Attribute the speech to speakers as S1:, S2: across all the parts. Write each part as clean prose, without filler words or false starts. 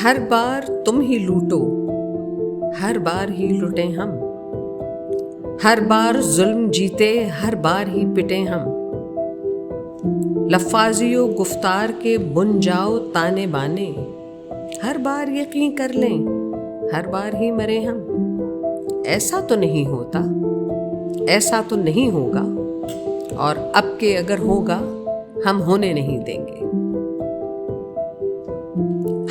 S1: ہر بار تم ہی لوٹو، ہر بار ہی لٹیں ہم، ہر بار ظلم جیتے، ہر بار ہی پٹیں ہم، لفاظی و گفتار کے بن جاؤ تانے بانے، ہر بار یقین کر لیں، ہر بار ہی مرے ہم۔ ایسا تو نہیں ہوتا، ایسا تو نہیں ہوگا، اور اب کے اگر ہوگا ہم ہونے نہیں دیں گے۔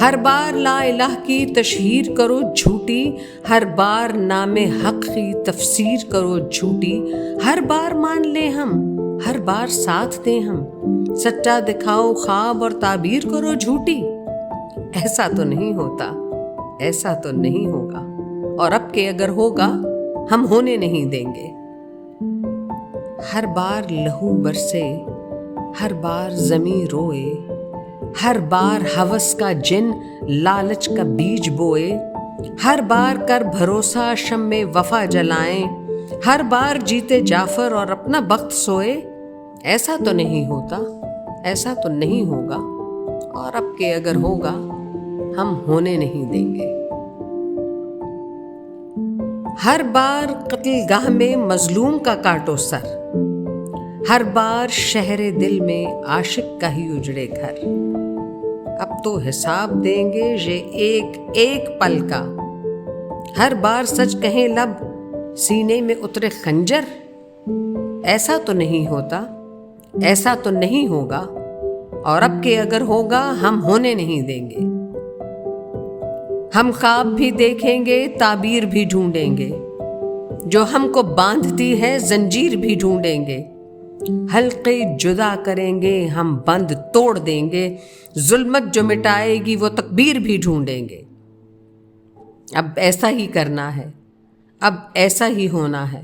S1: ہر بار لا الہ کی تشہیر کرو جھوٹی، ہر بار نام حق کی تفسیر کرو جھوٹی، ہر بار مان لیں ہم، ہر بار ساتھ دیں ہم، سچا دکھاؤ خواب اور تعبیر کرو جھوٹی۔ ایسا تو نہیں ہوتا، ایسا تو نہیں ہوگا، اور اب کے اگر ہوگا ہم ہونے نہیں دیں گے۔ ہر بار لہو برسے، ہر بار زمیں روئے، ہر بار ہوس کا جن لالچ کا بیج بوئے، ہر بار کر بھروسہ شمع وفا جلائیں، ہر بار جیتے جعفر اور اپنا بخت سوئے۔ ایسا تو نہیں ہوتا، ایسا تو نہیں ہوگا، اور اب کے اگر ہوگا ہم ہونے نہیں دیں گے۔ ہر بار قتل گاہ میں مظلوم کا کاٹو سر، ہر بار شہر دل میں عاشق کا ہی اجڑے گھر، اب تو حساب دیں گے یہ ایک ایک پل کا، ہر بار سچ کہیں لب سینے میں اترے خنجر۔ ایسا تو نہیں ہوتا، ایسا تو نہیں ہوگا، اور اب کے اگر ہوگا ہم ہونے نہیں دیں گے۔ ہم خواب بھی دیکھیں گے، تعبیر بھی ڈھونڈیں گے، جو ہم کو باندھتی ہے زنجیر بھی ڈھونڈیں گے، حلقے جدا کریں گے ہم بند توڑ دیں گے، ظلمت جو مٹائے گی وہ تکبیر بھی ڈھونڈیں گے۔ اب ایسا ہی کرنا ہے، اب ایسا ہی ہونا ہے،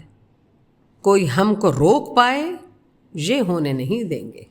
S1: کوئی ہم کو روک پائے یہ ہونے نہیں دیں گے۔